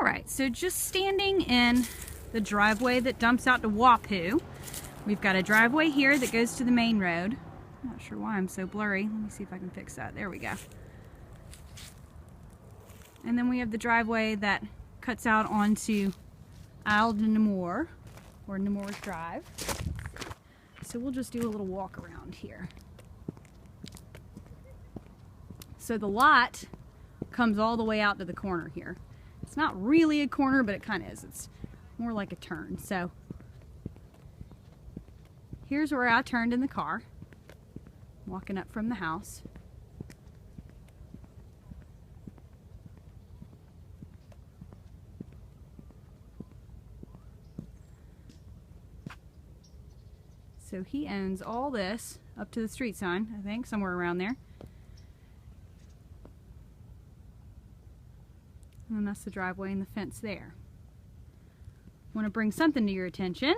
Alright, so just standing in the driveway that dumps out to Wapoo. We've got a driveway here that goes to the main road. I'm not sure why I'm so blurry. Let me see if I can fix that. There we go. And then we have the driveway that cuts out onto Isle de Nemours, or Nemours Drive. So we'll just do a little walk around here. So the lot comes all the way out to the corner here. It's not really a corner, but it kind of is. It's more like a turn. So here's where I turned in the car, walking up from the house. So he owns all this up to the street sign, I think, somewhere around there. And that's the driveway and the fence there. Want to bring something to your attention.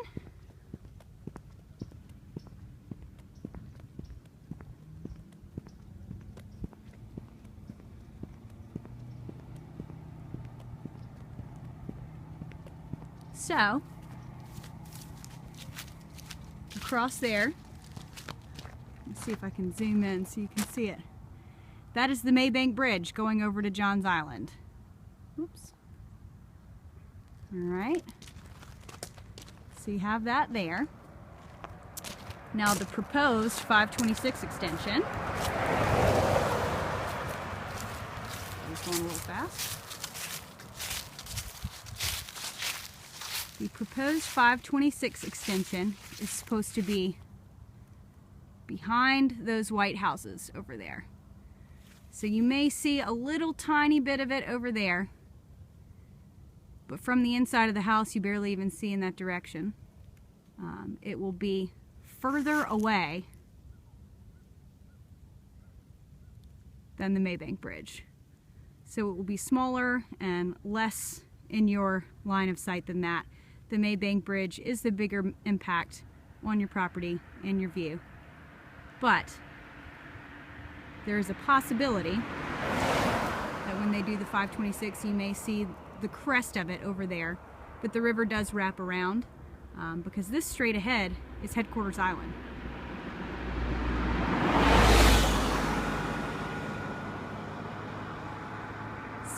So, across there, let's see if I can zoom in so you can see it. That is the Maybank Bridge going over to Johns Island. Oops. Alright. So you have that there. Now the proposed 526 extension. I was going a little fast. The proposed 526 extension is supposed to be behind those white houses over there. So you may see a little tiny bit of it over there, but from the inside of the house you barely even see in that direction. It will be further away than the Maybank Bridge. So it will be smaller and less in your line of sight than that. The Maybank Bridge is the bigger impact on your property and your view. But there is a possibility that when they do the 526 you may see the crest of it over there, but the river does wrap around because this straight ahead is Headquarters Island.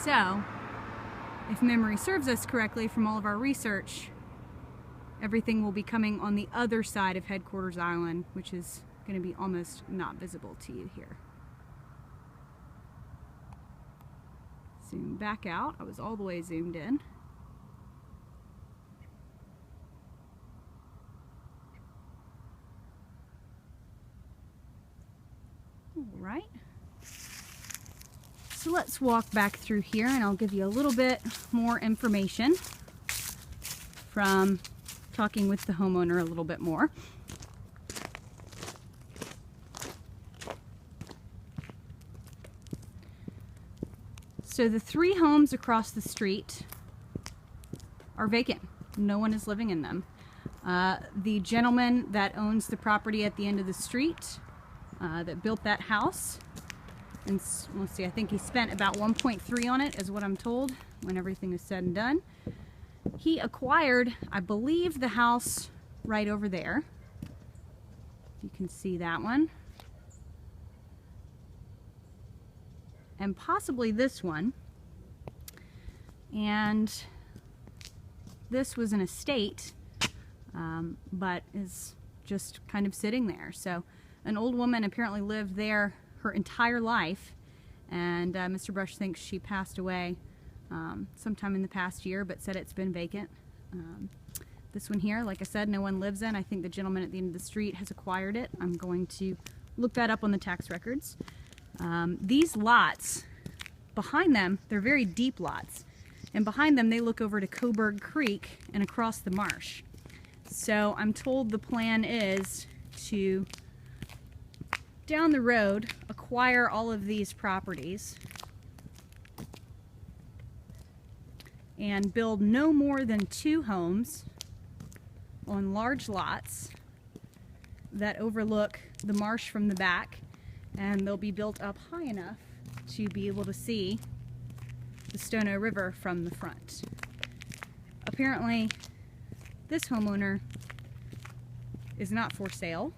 So, if memory serves us correctly from all of our research, everything will be coming on the other side of Headquarters Island, which is going to be almost not visible to you here. Zoom back out. I was all the way zoomed in. All right. So let's walk back through here and I'll give you a little bit more information from talking with the homeowner a little bit more. So the 3 homes across the street are vacant. No one is living in them. The gentleman that owns the property at the end of the street that built that house, and let's see, I think he spent about 1.3 on it is what I'm told when everything is said and done. He acquired, I believe, the house right over there. You can see that one. And possibly this one. And this was an estate, but is just kind of sitting there. So an old woman apparently lived there her entire life, and Mr. Brush thinks she passed away sometime in the past year, but said it's been vacant. This one here, like I said, no one lives in. I think the gentleman at the end of the street has acquired it. I'm going to look that up on the tax records. These lots, behind them, they're very deep lots, and behind them they look over to Coburg Creek and across the marsh. So I'm told the plan is to, down the road, acquire all of these properties and build no more than 2 homes on large lots that overlook the marsh from the back, and they'll be built up high enough to be able to see the Stono River from the front. Apparently, this homeowner is not for sale,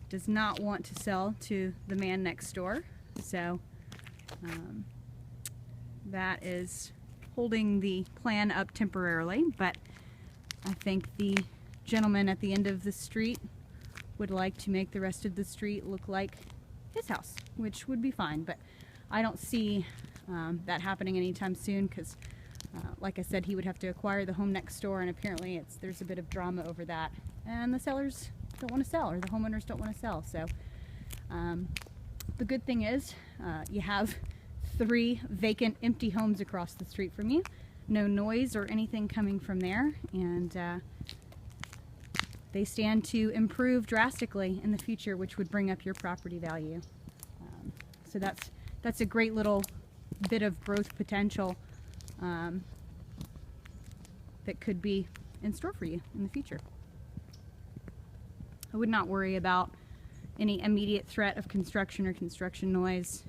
does not want to sell to the man next door, so that is holding the plan up temporarily, but I think the gentleman at the end of the street would like to make the rest of the street look like his house, which would be fine, but I don't see that happening anytime soon because like I said, he would have to acquire the home next door, and apparently there's a bit of drama over that, and the sellers don't want to sell, or the homeowners don't want to sell. So the good thing is you have 3 vacant, empty homes across the street from you. No noise or anything coming from there, and they stand to improve drastically in the future, which would bring up your property value. So that's a great little bit of growth potential that could be in store for you in the future. I would not worry about any immediate threat of construction or construction noise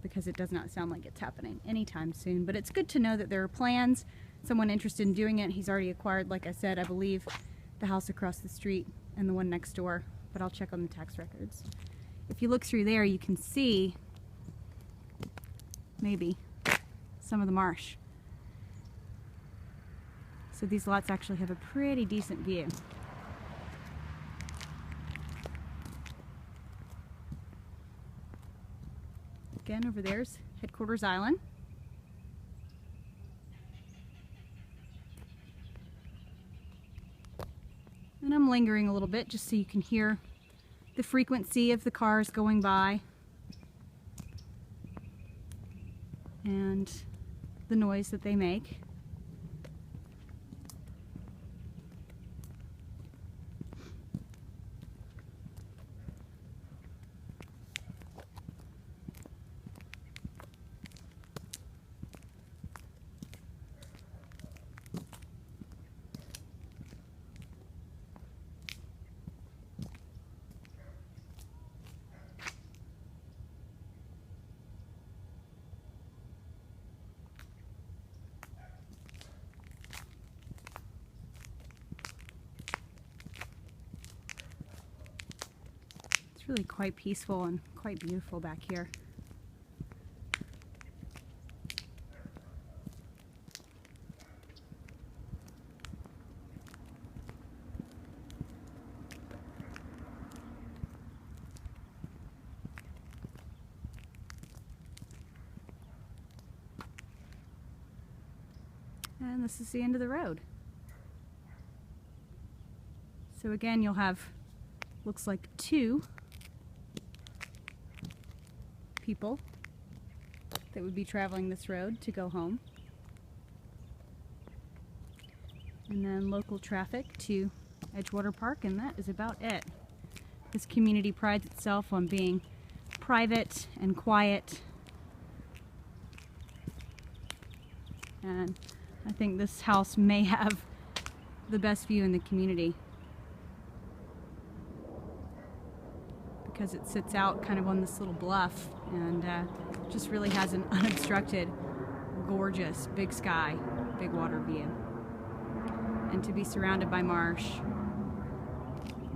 because it does not sound like it's happening anytime soon. But it's good to know that there are plans, someone interested in doing it. He's already acquired, like I said, I believe the house across the street and the one next door, but I'll check on the tax records. If you look through there, you can see maybe some of the marsh. So these lots actually have a pretty decent view. Again, over there's Headquarters Island. And I'm lingering a little bit just so you can hear the frequency of the cars going by and the noise that they make. It's really quite peaceful and quite beautiful back here. And this is the end of the road. So again, you'll have, looks like 2 people that would be traveling this road to go home. And then local traffic to Edgewater Park, and that is about it. This community prides itself on being private and quiet, and I think this house may have the best view in the community because it sits out kind of on this little bluff and just really has an unobstructed, gorgeous, big sky, big water view. And to be surrounded by marsh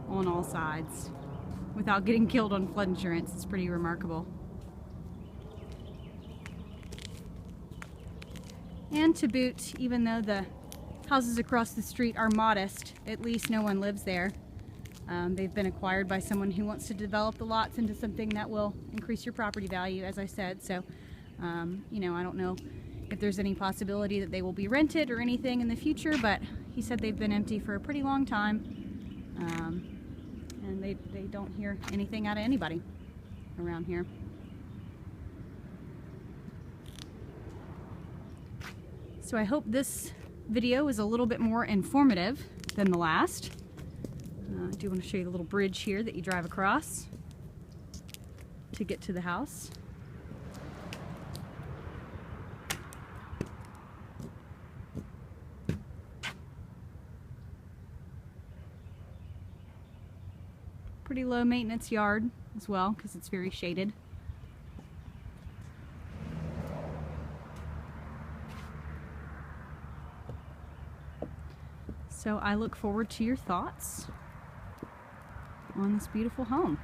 on all sides without getting killed on flood insurance is pretty remarkable. And to boot, even though the houses across the street are modest, at least no one lives there. They've been acquired by someone who wants to develop the lots into something that will increase your property value, as I said. So, you know, I don't know if there's any possibility that they will be rented or anything in the future, but he said they've been empty for a pretty long time, and they don't hear anything out of anybody around here. So I hope this video is a little bit more informative than the last. I do want to show you the little bridge here that you drive across to get to the house. Pretty low maintenance yard as well because it's very shaded. So I look forward to your thoughts on this beautiful home.